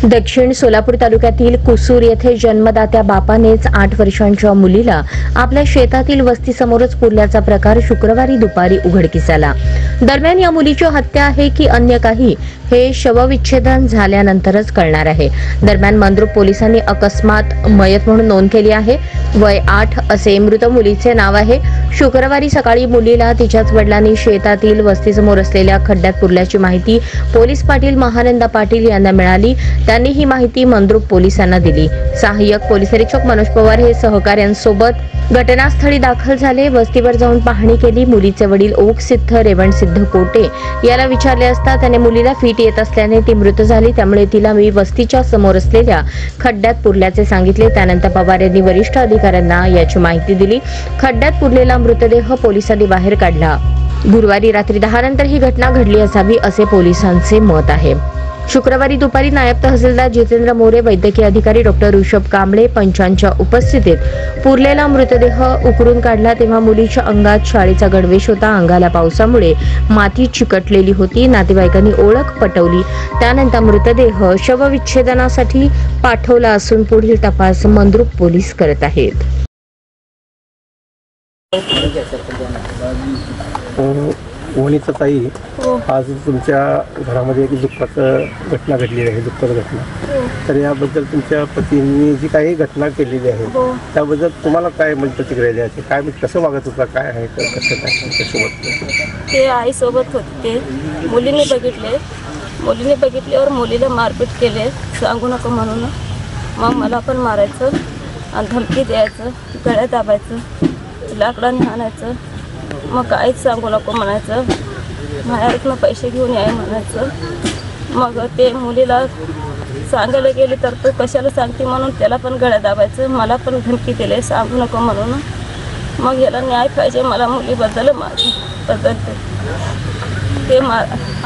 दक्षिण सोलापूर तालुक्यातील कुसूर येथे जन्मदात्या बापानेच 8 वर्षांच्या मुलीला आपल्या शेतातील वस्तीसमोरच पुरल्याचा प्रकार शुक्रवारी दुपारी उघडकीस आला। दरम्यान या मुलीची हत्या आहे की अन्य काही हे शवविच्छेदन झाल्यानंतरच कळणार आहे। दरम्यान मंद्रुप पोलिसांनी अकस्मात मयत म्हणून नोंद केली आहे। वय 8 असे मृत मुलीचे नाव आहे। शुक्रवारी सकाळी मुलीला तिच्याच वडिलांनी शेतातील वस्तीसमोर असलेल्या खड्ड्यात पुरल्याची माहिती पोलीस पाटील महानंदा पाटील यांना मिळाली। त्यांनी ही माहिती मंद्रुप पोलिसांना दिली। सहाय्यक पोलीस निरीक्षक मनोज पवार हे सहकाऱ्यांसोबत घटनास्थळी दाखल झाले। वस्तीवर जाऊन पाहणी केली। मुलीचे वडील ओकसिद्ध रेवणसिद्ध कोटे याला विचारले असता त्याने मुलीला फीट येत असल्याने ती मृत झाली, त्यामुळे तिला मी वस्तीच्या समोर असलेल्या खड्ड्यात पुरल्याचे सांगितले। त्यानंतर पवार यांनी वरिष्ठ अधिकाऱ्यांना याची माहिती दिली। खड्ड्यात पुरलेला मृतदेह पोलिसांनी बाहेर काढला। गुरुवारी रात्री 10 नंतर ही घटना घडली असावी असे पोलिसांचे मत आहे। शुक्रवारी दुपारी नायब तहसीलदार जितेंद्र मोरे, वैद्यकीय अधिकारी डॉक्टर ऋषभ कांबळे पंचांच्या उपस्थितीत पुरलेला मृतदेह उकरून काढला, तेव्हा मुलीच्या अंगात शाळेचा गणवेश होता। अंगाला पावसामुळे माती चिकटलेली होती। नातेवाईकांनी ओळख पटवली। त्यानंतर मृतदेह शवविच्छेदनासाठी पाठवला असून पुढील तपास मंद्रुप पोलीस करत आहेत। वणीचा ताई, आज तुमच्या घरामध्ये एक दुःखाचं घटना घडलेली आहे, दुःखद घटना। तर याबद्दल तुमच्या पतींनी जी काही घटना केलेली आहे त्याबद्दल तुम्हाला काय प्रतिक्रिया द्यायची? काय कसं वागत होता, काय आहे, कसं काय त्याच्यासोबत? ते आईसोबत होते। मुलीने बघितल्यावर मुलीला मारपीट केले, सांगू नको म्हणून। मग मला पण मारायचं आणि धमकी द्यायचं, गळ्यात दाबायचं, लाकडाने हाणायचं, मग काहीच सांगू नको म्हणायचं, बाहेरनं पैसे घेऊन याय म्हणायचं। मग ते मुलीला सांगायला गेली तर तो कशाला सांगते म्हणून त्याला पण गळ्यात दाबायचं, मला पण धमकी दिले सांगू नको म्हणून। मग याला न्याय पाहिजे मला मुलीबद्दल, माझ्याबद्दल ते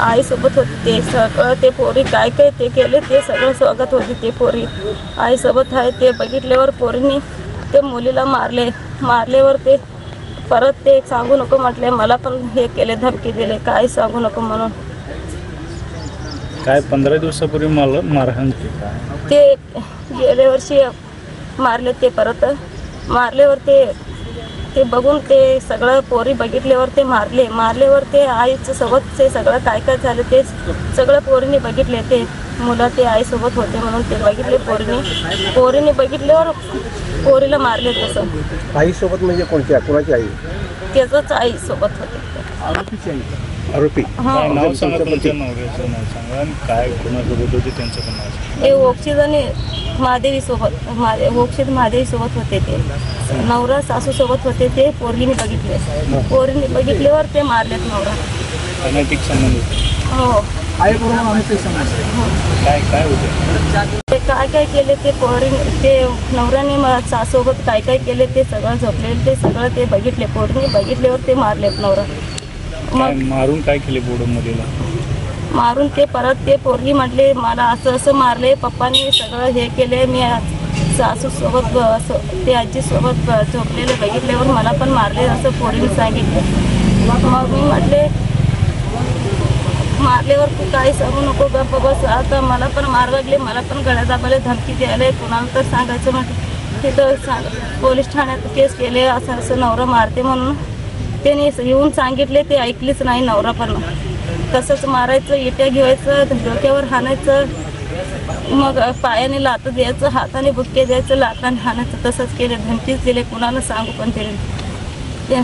आईसोबत होते। ते सगळं ते पोरी काय काय ते केले ते सगळं स्वागत होते। ते पोरी आईसोबत आहे। ते बघितल्यावर पोरींनी ते मुलीला मारल्यावर ते परत ते सांगू नको म्हटले, मला पण हे केले, धमकी दिले, काय सांगू नको म्हणून। काय 15 दिवसापूर्वी मारहाण ते गेल्या वर्षी मारले। ते परत मारल्यावर ते बघून ते सगळं पोरी बघितल्यावर ते मारल्यावर ते आईच्या सोबत ते सगळं काय काय झालं ते सगळं पोरीने बघितले। ते मुलं ते आईसोबत होते म्हणून ते बघितले। पोरीने बघितल्यावर पोरीला मारले। तसं आईसोबत म्हणजे कोणत्या, कोणाची आई? त्याचंच आईसोबत होते। आरोपीची आई? आरोपी नाव सांगा, तुमच्या नवऱ्याचं नाव सांगा आणि काय कोणासोबत होते त्यांचं पण नाव? ते ओक्षित आणि महादेवी सोबत, ओक्षित महादेवी सोबत होते। ते नवरा सासू सोबत होते। ते पोरीने बघितल्यावर ते मारलेत नवरा। अनैतिक संबंध? हो। काय होते? ते काय केले ते पोरीने, ते नवऱ्याने सासोबत काय केले ते सगळं झोपलेलं ते सगळं ते बघितले। पोरीने बघितल्यावर ते मारलेत नवरा। मग मारून काय केले? मुलीला मारून ते परत ते पोरगी म्हटले मला असं मारले, पप्पाने सगळं हे केले, मी सासू सोबत ते आजी सोबत झोपलेले बघितल्यावर मला पण मारले असं पोरीने सांगितलं। मग मी म्हटले मारल्यावर तू काही सांगू नको गप्प बस, आता मला पण मार लागले, मला पण गळ्यात दाबायला धमकी द्यायला, कुणाला तर सांगायचं म्हटलं तिथं पोलीस ठाण्यात केस केले, असं नवरा मारते म्हणून त्याने येऊन सांगितले। ते ऐकलीच नाही नवरा पण। तसंच मारायचं, इट्या घेवायचं, डोक्यावर हाणायचं, मग पायाने लात द्यायचं, हाताने बुक्के द्यायचं, लाकडाने हाणायचं, तसंच केले, धमकीच दिले, कुणाला सांगू पण ते।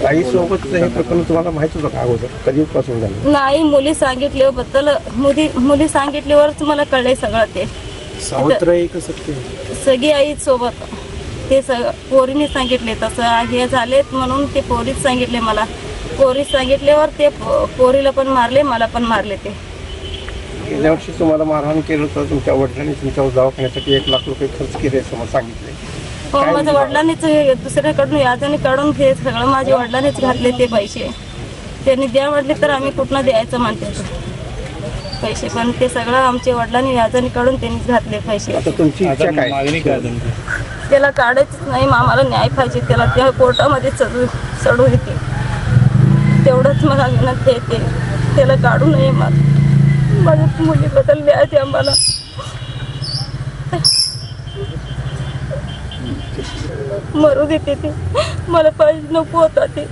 आईसोबत हे प्रकरण तुम्हाला माहित होतं का अगोदर? कधीपासून झालं? नाही, मुली सांगितल्याबद्दल मुली सांगितल्यावरच मला कळले सगळं। ते सावत्र आहे का सत्य? सगळी आई सोबत ते पोरीने सांगितले तसं हे झालेत म्हणून ते पोरीच सांगितले मला। पोरी सांगितल्यावर ते पोरीला पण मारले, मला पण मारले। ते गेल्या वर्षी तुम्हाला मारहाण केलं होतं, तुमच्या वडिलांनी तुमच्यावर दवाखान्यासाठी 1 लाख रुपये खर्च केले असं मला सांगितले। हो, माझ्या वडिलांनीच दुसऱ्याकडून याच्याने काढून हे सगळं माझ्या वडिलांनीच घातले ते पैसे। त्यांनी द्या म्हटले तर आम्ही कुठनं द्यायचं म्हणते पैसे, पण ते सगळं आमच्या वडिलांनी व्याजाने काढून त्यांनीच घातले पैसे। आता तुमची इच्छा काय? मागणी काय तुमची? त्याला काढायचंच नाही, आम्हाला न्याय पाहिजे, त्याला त्या कोर्टामध्ये चढू येते, तेवढंच मला विनंती येते, त्याला काढू नये. मग माझ्या मुलीबद्दल न्याय द्या मला. मरू देते ते, मला पाहिजे नको होता ते.